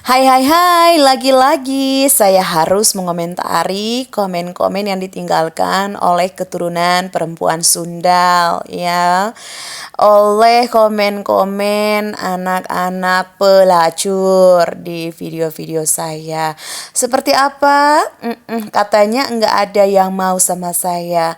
Hai hai hai, lagi-lagi saya harus mengomentari komen-komen yang ditinggalkan oleh keturunan perempuan Sundal ya. Oleh komen-komen anak-anak pelacur di video-video saya. Seperti apa? Katanya nggak ada yang mau sama saya.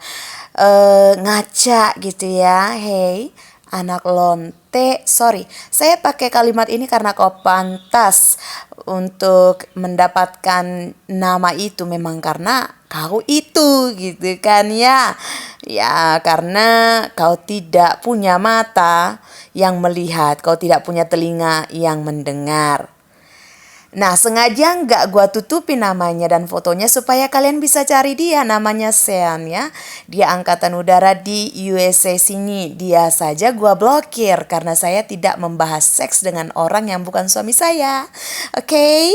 Ngaca gitu ya. Hey, anak lonte, sorry, saya pakai kalimat ini karena kau pantas untuk mendapatkan nama itu memang karena kau itu gitu kan ya. Ya karena kau tidak punya mata yang melihat, kau tidak punya telinga yang mendengar. Nah, sengaja nggak gua tutupi namanya dan fotonya supaya kalian bisa cari dia. Namanya Sean ya. Dia angkatan udara di USA sini. Dia saja gua blokir karena saya tidak membahas seks dengan orang yang bukan suami saya. Oke?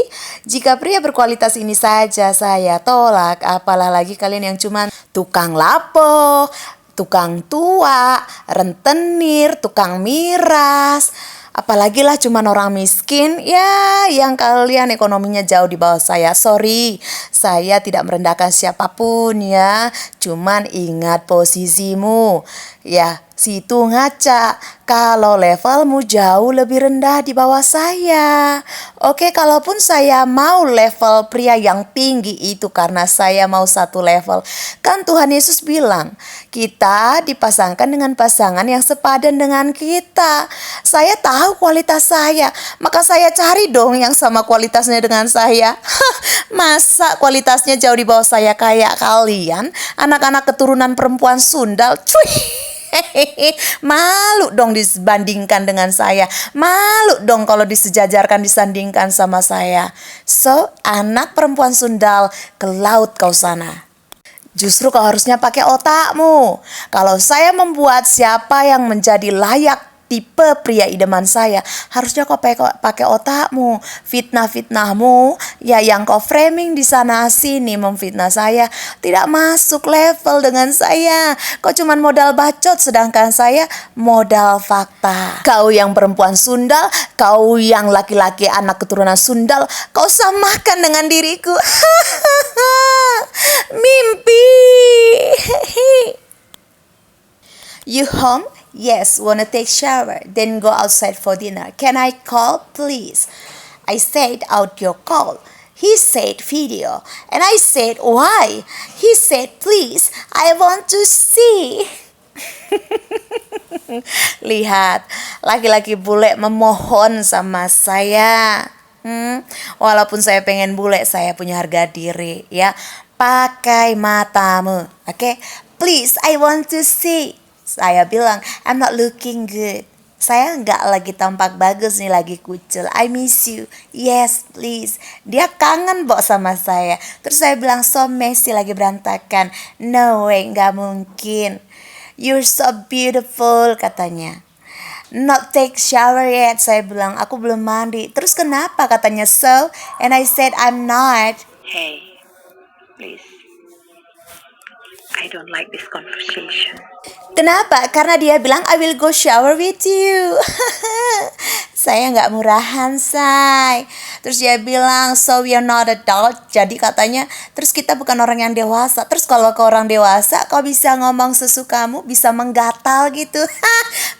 Jika pria berkualitas ini saja saya tolak, apalah lagi kalian yang cuman tukang lapo, tukang tua, rentenir, tukang miras. Apalagi lah cuman orang miskin ya yang kalian ekonominya jauh di bawah saya. Sorry, saya tidak merendahkan siapapun ya. Cuman ingat posisimu. Ya, situ ngaca. Kalau levelmu jauh lebih rendah di bawah saya. Oke, kalaupun saya mau level pria yang tinggi itu karena saya mau satu level. Kan Tuhan Yesus bilang, kita dipasangkan dengan pasangan yang sepadan dengan kita. Saya tahu kualitas saya, maka saya cari dong yang sama kualitasnya dengan saya. Masa kualitasnya jauh di bawah saya kayak kalian, anak-anak keturunan perempuan Sundal, cuy. Malu dong dibandingkan dengan saya. Malu dong kalau disejajarkan disandingkan sama saya. So, anak perempuan Sundal, ke laut kau sana. Justru kau harusnya pakai otakmu. Kalau saya membuat siapa yang menjadi layak tipe pria idaman saya, harusnya kau pakai otakmu. Fitnah-fitnahmu ya yang kau framing di sana sini memfitnah saya tidak masuk level dengan saya. Kau cuman modal bacot sedangkan saya modal fakta. Kau yang perempuan Sundal, kau yang laki-laki anak keturunan Sundal, kau samakan dengan diriku. Mimpi. You home? Yes, wanna take shower, then go outside for dinner. Can I call, please? I said audio call. He said video. And I said why? He said please, I want to see. Lihat, laki-laki bule memohon sama saya. Walaupun saya pengen bule, saya punya harga diri ya. Pakai matamu, oke? Please, I want to see. Saya bilang, I'm not looking good. Saya nggak lagi tampak bagus nih, lagi kucel. I miss you. Yes, please. Dia kangen sama saya. Terus saya bilang, so messy, lagi berantakan. No way, nggak mungkin. You're so beautiful, katanya. Not take shower yet, saya bilang, aku belum mandi. Terus kenapa, katanya, so? And I said, I'm not. Hey, please. I don't like this conversation. Kenapa? Karena dia bilang, I will go shower with you. Saya nggak murahan, say. Terus dia bilang, so we are not adult. Jadi katanya, terus kita bukan orang yang dewasa. Terus kalau kau orang dewasa, kau bisa ngomong sesukamu, bisa menggatal gitu.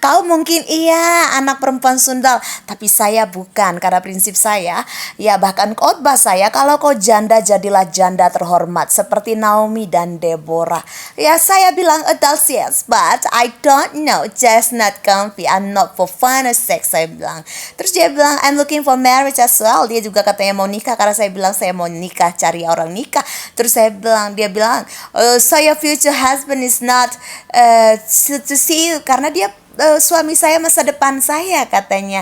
Kau mungkin iya anak perempuan Sundal, tapi saya bukan. Karena prinsip saya, ya bahkan khotbah saya, kalau kau janda, jadilah janda terhormat. Seperti Naomi dan Deborah. Ya saya bilang adults yes, but I don't know, just not comfy. I'm not for fun or sex, saya bilang. Terus dia bilang, I'm looking for marriage as well. Dia juga katanya mau nikah, karena saya bilang saya mau nikah, cari orang nikah. Terus dia bilang, so your future husband is not to see you, karena dia suami saya masa depan saya, katanya.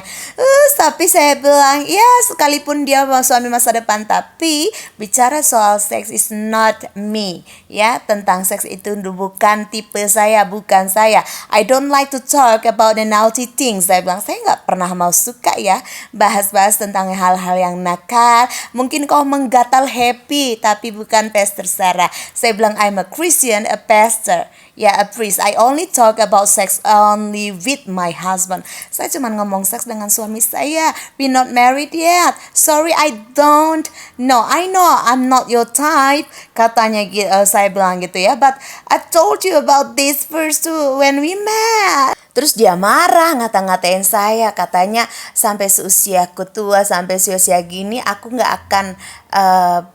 Tapi saya bilang, ya sekalipun dia suami masa depan, tapi bicara soal seks is not me. Ya, tentang seks itu bukan tipe saya, bukan saya. I don't like to talk about the naughty things. Saya bilang, saya nggak pernah mau suka ya bahas-bahas tentang hal-hal yang nakal. Mungkin kau menggatal happy, tapi bukan Pastor Sarah. Saya bilang, I'm a Christian, a pastor. Ya, a priest. I only talk about sex only only with my husband. Saya cuma ngomong seks dengan suami saya. We not married yet. Sorry, I don't. No, I know I'm not your type. Katanya saya bilang gitu ya. But I told you about this first too when we met. Terus dia marah, ngata-ngatain saya, katanya sampai seusiaku tua, sampai seusia gini aku nggak akan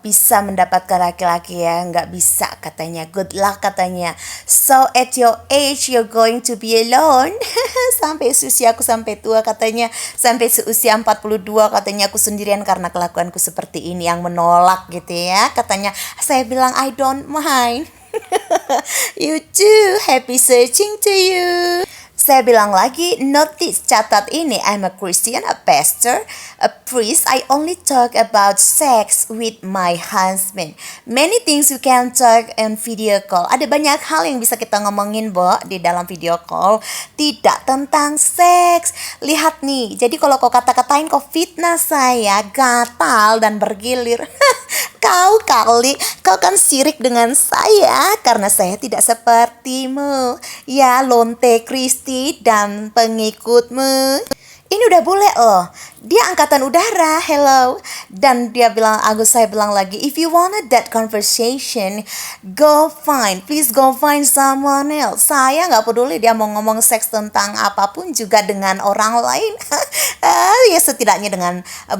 bisa mendapatkan laki-laki ya, nggak bisa katanya. Good luck katanya. So at your age you're going to be alone. Sampai seusiaku sampai tua katanya, sampai seusia 42 katanya aku sendirian karena kelakuanku seperti ini yang menolak gitu ya. Katanya, saya bilang I don't mind. You too, happy searching to you. Saya bilang lagi, notice, catat ini, I'm a Christian, a pastor, a priest. I only talk about sex with my husband. Many things you can talk on video call. Ada banyak hal yang bisa kita ngomongin, Bo, di dalam video call. Tidak tentang seks. Lihat nih, jadi kalau kau kata-katain, kau fitnah saya, gatal dan bergilir. Kau kan sirik dengan saya karena saya tidak sepertimu. Ya, lonte Kristi dan pengikutmu. Ini udah bule loh. Dia angkatan udara, hello. Dan saya bilang lagi, if you wanted that conversation, please go find someone else. Saya nggak peduli dia mau ngomong seks tentang apapun juga dengan orang lain. Ya setidaknya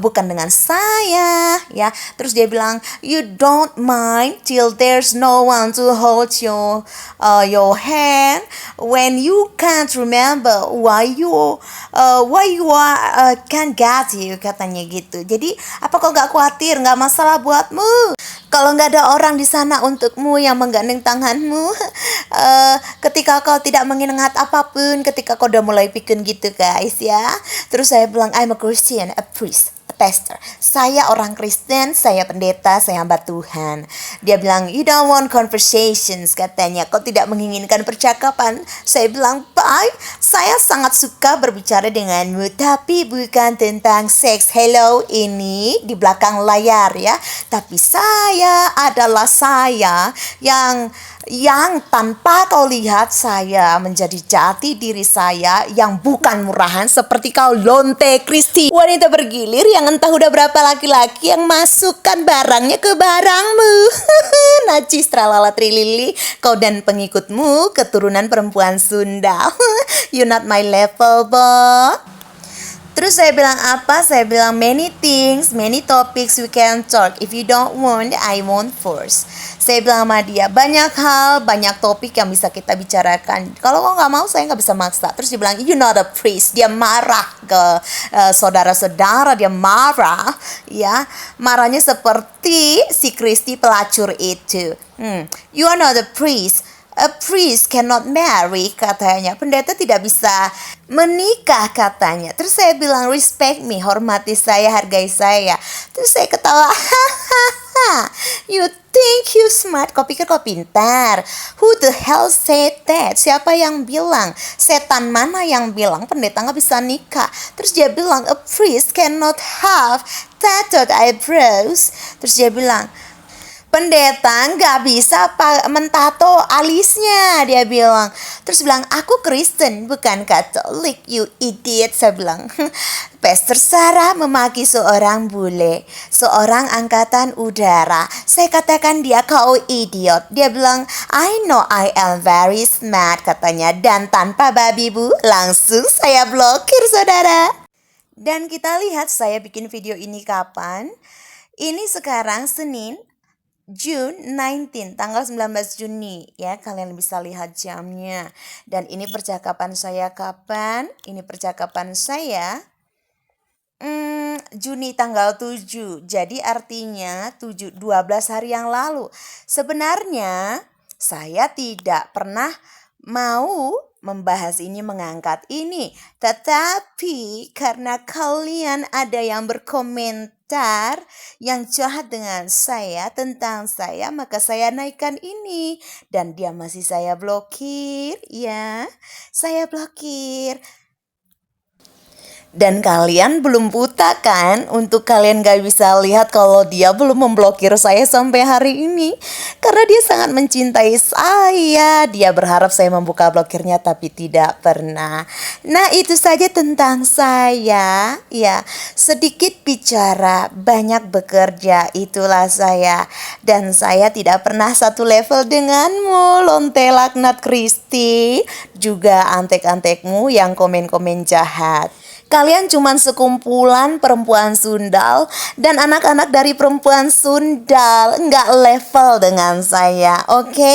bukan dengan saya, ya. Terus dia bilang, you don't mind till there's no one to hold your hand when you can't remember why you can't get you, katanya gitu. Jadi apa kau gak khawatir, gak masalah buatmu kalau gak ada orang di sana untukmu yang menggandeng tanganmu ketika kau tidak mengingat apapun, ketika kau udah mulai pikir gitu guys ya. Terus saya bilang, I'm a Christian, a priest, a pastor. Saya orang Kristen, saya pendeta, saya hamba Tuhan. Dia bilang, you don't want conversations, katanya. Kau tidak menginginkan percakapan. Saya bilang, baik, saya sangat suka berbicara denganmu, tapi bukan tentang seks. Hello, ini di belakang layar ya. Tapi saya adalah saya yang tanpa kau lihat saya menjadi jati diri saya yang bukan murahan seperti kau, lonte Kristi. Wanita bergilir yang entah udah berapa laki-laki yang masukkan barangnya ke barangmu. Najis tralala trilili, kau dan pengikutmu keturunan perempuan Sunda. You not my level, Bo. Terus saya bilang apa? Saya bilang many things, many topics we can talk. If you don't want, I won't force. Saya bilang sama dia, banyak hal, banyak topik yang bisa kita bicarakan. Kalau kau nggak mau, saya nggak bisa maksa. Terus dia bilang, you not a priest. Dia marah ke saudara-saudara, dia marah, ya, marahnya seperti si Kristi pelacur itu. You are not a priest. A priest cannot marry, katanya. Pendeta tidak bisa menikah, katanya. Terus saya bilang, respect me, hormati saya, hargai saya. Terus saya ketawa, hahaha, you think you smart, kau pikir kau pintar. Who the hell said that? Siapa yang bilang? Setan mana yang bilang pendeta gak bisa nikah? Terus dia bilang, a priest cannot have tattooed eyebrows. Terus dia bilang, pendeta nggak bisa mentato alisnya, dia bilang. Terus bilang, aku Kristen bukan Katolik, you idiot. Saya bilang, Pastor Sarah memaki seorang bule, seorang angkatan udara. Saya katakan dia, kau idiot. Dia bilang, I know I am very smart, katanya. Dan tanpa babi bu, langsung saya blokir, saudara. Dan kita lihat saya bikin video ini kapan. Ini sekarang Senin, June 19, tanggal 19 Juni ya, kalian bisa lihat jamnya. Dan ini percakapan saya kapan? Ini percakapan saya Juni tanggal 7. Jadi artinya 12 hari yang lalu. Sebenarnya saya tidak pernah mau membahas ini, mengangkat ini. Tetapi karena kalian ada yang berkomentar yang jahat dengan saya, tentang saya, maka saya naikkan ini. Dan dia masih saya blokir, ya. Saya blokir. Dan kalian belum buta kan? Untuk kalian gak bisa lihat kalau dia belum memblokir saya sampai hari ini. Karena dia sangat mencintai saya. Dia berharap saya membuka blokirnya tapi tidak pernah. Nah, itu saja tentang saya. Ya, sedikit bicara, banyak bekerja, itulah saya. Dan saya tidak pernah satu level denganmu, lonte laknat Kristi. Juga antek-antekmu yang komen-komen jahat. Kalian cuman sekumpulan perempuan Sundal dan anak-anak dari perempuan Sundal, nggak level dengan saya, oke?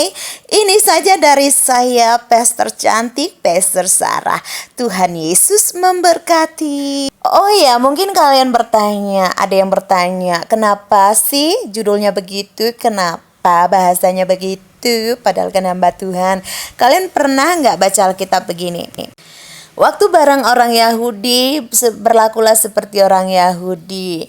Ini saja dari saya, Pastor Cantik, Pastor Sarah. Tuhan Yesus memberkati. Oh ya, mungkin kalian bertanya, ada yang bertanya, kenapa sih judulnya begitu? Kenapa bahasanya begitu? Padahal kan hamba Tuhan. Kalian pernah nggak baca Alkitab begini nih? Waktu barang orang Yahudi, berlakulah seperti orang Yahudi.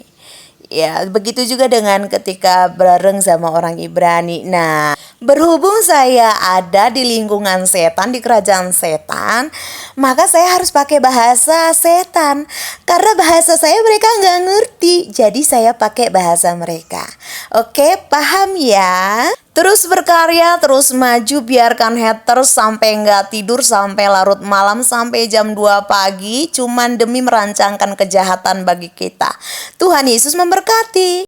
Ya, begitu juga dengan ketika bareng sama orang Ibrani. Nah, berhubung saya ada di lingkungan setan, di kerajaan setan, maka saya harus pakai bahasa setan. Karena bahasa saya mereka nggak ngerti, jadi saya pakai bahasa mereka. Oke, paham ya? Terus berkarya, terus maju, biarkan haters sampai nggak tidur, sampai larut malam, sampai jam 2 pagi, cuman demi merancangkan kejahatan bagi kita. Tuhan Yesus memberkati.